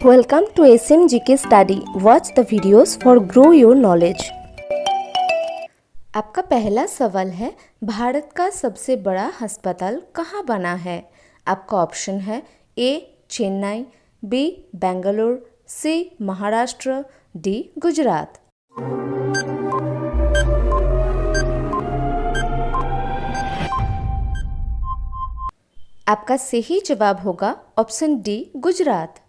Welcome to SMGK Study. Watch the videos for grow your knowledge. आपका पहला सवाल है, भारत का सबसे बड़ा अस्पताल कहाँ बना है? आपका ऑप्शन है ए चेन्नई, बी बेंगलुरु, सी महाराष्ट्र, डी गुजरात। आपका सही जवाब होगा ऑप्शन डी गुजरात।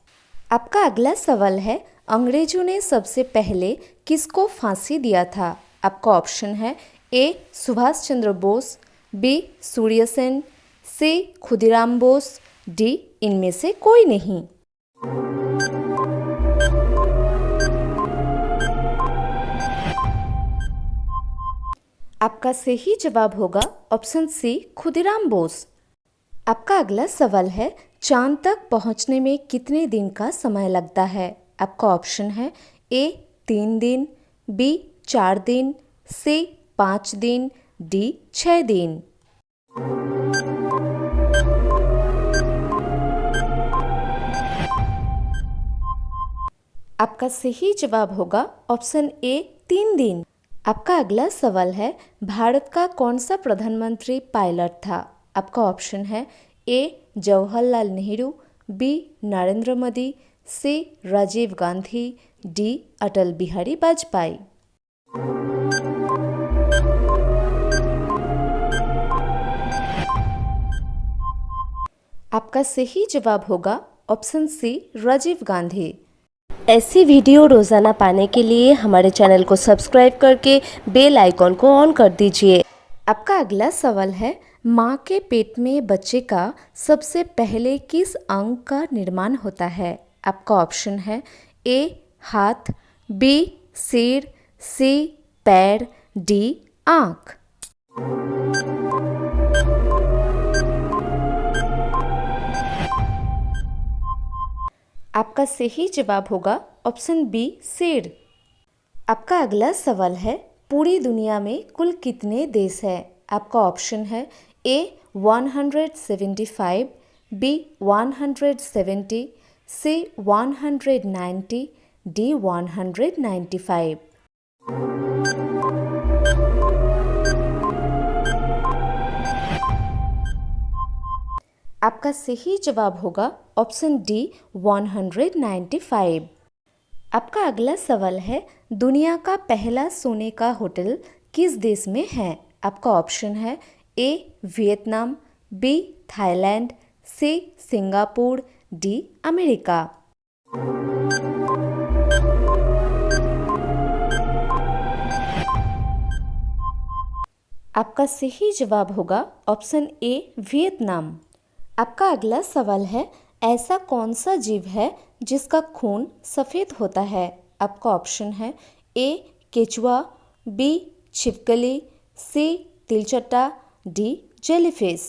आपका अगला सवाल है, अंग्रेजों ने सबसे पहले किसको फांसी दिया था? आपका ऑप्शन है ए सुभाष चंद्र बोस, बी सूर्य सेन, सी खुदीराम बोस, डी इनमें से कोई नहीं। आपका सही जवाब होगा ऑप्शन सी खुदीराम बोस। आपका अगला सवाल है, चांद तक पहुंचने में कितने दिन का समय लगता है? आपका ऑप्शन है ए 3 दिन, बी 4 दिन, सी 5 दिन, डी 6 दिन। आपका सही जवाब होगा ऑप्शन ए 3 दिन। आपका अगला सवाल है, भारत का कौन सा प्रधानमंत्री पायलट था? आपका ऑप्शन है ए जवाहरलाल नेहरू, बी नरेंद्र मोदी, सी राजीव गांधी, डी अटल बिहारी वाजपेयी। आपका सही जवाब होगा ऑप्शन सी राजीव गांधी। ऐसी वीडियो रोजाना पाने के लिए हमारे चैनल को सब्सक्राइब करके बेल आइकॉन को ऑन कर दीजिए। आपका अगला सवाल है, माँ के पेट में बच्चे का सबसे पहले किस अंग का निर्माण होता है? आपका ऑप्शन है ए हाथ, बी सिर, सी पैर, डी आँख। आपका सही जवाब होगा ऑप्शन बी सिर। आपका अगला सवाल है, पूरी दुनिया में कुल कितने देश हैं? आपका ऑप्शन है ए 175, बी 170, सी 190, डी 195। आपका सही जवाब होगा ऑप्शन डी 195। आपका अगला सवाल है, दुनिया का पहला सोने का होटल किस देश में है? आपका ऑप्शन है A Vietnam, B Thailand, C Singapore, D America. आपका सही जवाब होगा ऑप्शन ए वियतनाम। आपका अगला सवाल है, ऐसा कौन सा जीव है जिसका खून सफ़ेद होता है? आपका ऑप्शन है ए केचुआ, बी छिपकली, सी तिलचट्टा, डी जेलीफिश।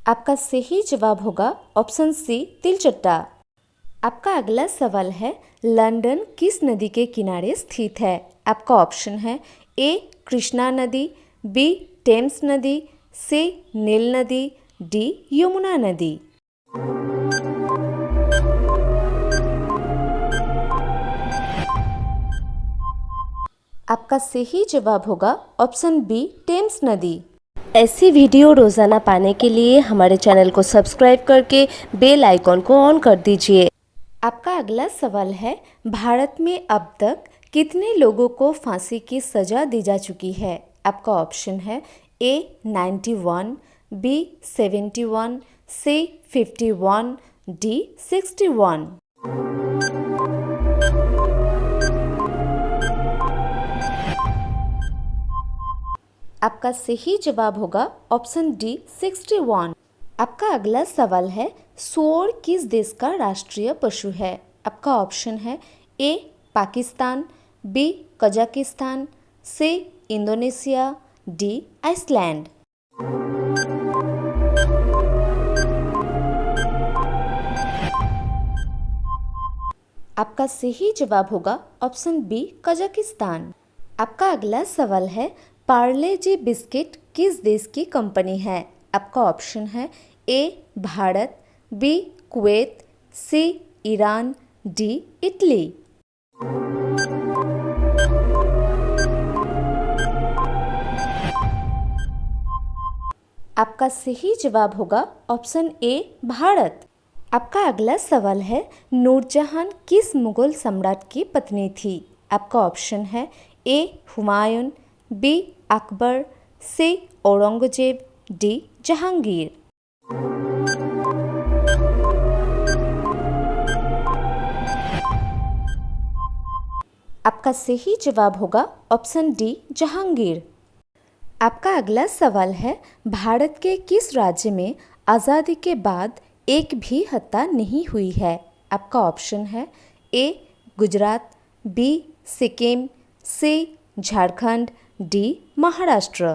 आपका सही जवाब होगा ऑप्शन सी तिलचट्टा। आपका अगला सवाल है, लंदन किस नदी के किनारे स्थित है? आपका ऑप्शन है ए कृष्णा नदी, बी टेम्स नदी, सी नील नदी, डी यमुना नदी। आपका सही जवाब होगा ऑप्शन बी टेम्स नदी। ऐसी वीडियो रोजाना पाने के लिए हमारे चैनल को सब्सक्राइब करके बेल आइकॉन को ऑन कर दीजिए। आपका अगला सवाल है, भारत में अब तक कितने लोगों को फांसी की सजा दी जा चुकी है? आपका ऑप्शन है ए 91, बी 71, सी 51, डी 61। आपका सही जवाब होगा ऑप्शन डी 61। आपका अगला सवाल है, सूअर किस देश का राष्ट्रीय पशु है? आपका ऑप्शन है A Pakistan, B Kazakhstan, C Indonesia, D Iceland. आपका सही जवाब होगा ऑप्शन बी कजाकिस्तान। आपका अगला सवाल है, पार्ले जी बिस्किट किस देश की कंपनी है? आपका ऑप्शन है ए भारत, बी कुवैत, सी ईरान, डी इटली। आपका सही जवाब होगा ऑप्शन ए भारत। आपका अगला सवाल है, नूरजहां किस मुगल सम्राट की पत्नी थी? आपका ऑप्शन है ए हुमायूं, बी अकबर, सी औरंगजेब, डी जहांगीर। आपका सही जवाब होगा ऑप्शन डी जहांगीर। आपका अगला सवाल है, भारत के किस राज्य में आज़ादी के बाद एक भी हत्या नहीं हुई है? आपका ऑप्शन है ए गुजरात, बी सिक्किम, सी झारखंड, डी महाराष्ट्र।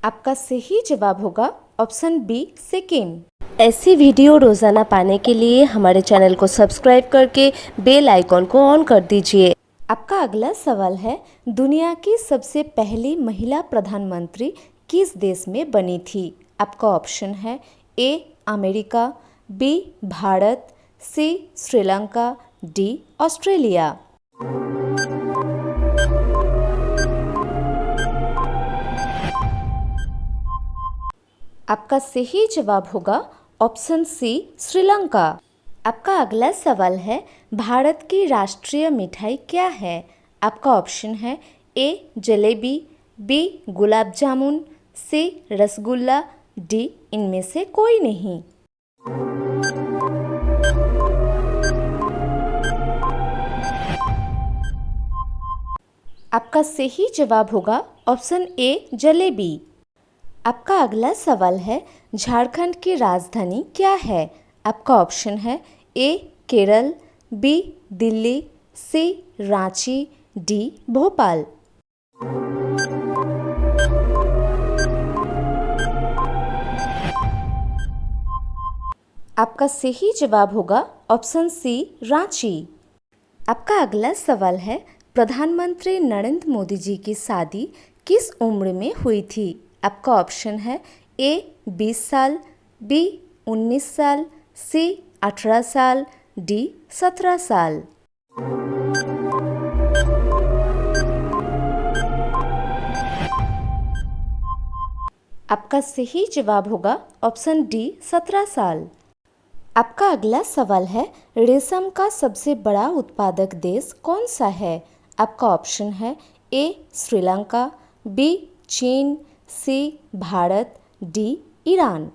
आपका सही जवाब होगा ऑप्शन बी सिक्किम। ऐसी वीडियो रोज़ाना पाने के लिए हमारे चैनल को सब्सक्राइब करके बेल आइकॉन को ऑन कर दीजिए। आपका अगला सवाल है, दुनिया की सबसे पहली महिला प्रधानमंत्री किस देश में बनी थी? आपका ऑप्शन है A America, B Bharat, C Sri Lanka, D Australia. आपका सही जवाब होगा ऑप्शन सी श्रीलंका। आपका अगला सवाल है, भारत की राष्ट्रीय मिठाई क्या है? आपका ऑप्शन है ए जलेबी, बी गुलाब जामुन, सी रसगुल्ला, डी इनमें से कोई नहीं। आपका सही जवाब होगा ऑप्शन ए जलेबी। आपका अगला सवाल है, झारखंड की राजधानी क्या है? आपका ऑप्शन है ए केरल, बी दिल्ली, सी रांची, डी भोपाल। आपका सही जवाब होगा ऑप्शन सी रांची। आपका अगला सवाल है, प्रधानमंत्री नरेंद्र मोदी जी की शादी किस उम्र में हुई थी? आपका ऑप्शन है ए 20 साल, बी 19 साल, सी 18 साल, डी 17 साल। आपका सही जवाब होगा ऑप्शन डी 17 साल। आपका अगला सवाल है, रेशम का सबसे बड़ा उत्पादक देश कौन सा है? आपका ऑप्शन है ए श्रीलंका, बी चीन, सी भारत, डी ईरान।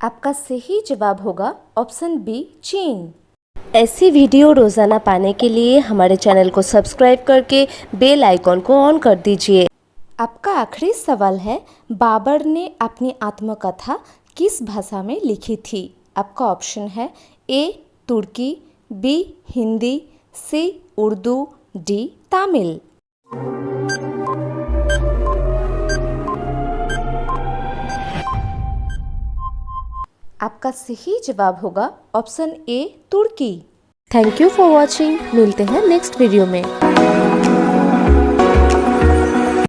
आपका सही जवाब होगा ऑप्शन बी चीन। ऐसी वीडियो रोज़ाना पाने के लिए हमारे चैनल को सब्सक्राइब करके बेल आइकॉन को ऑन कर दीजिए। आपका आखिरी सवाल है, बाबर ने अपनी आत्मकथा किस भाषा में लिखी थी? आपका ऑप्शन है ए तुर्की, B Hindi, C Urdu, D Tamil. आपका सही जवाब होगा ऑप्शन ए तुर्की। Thank you for watching. मिलते हैं नेक्स्ट वीडियो में।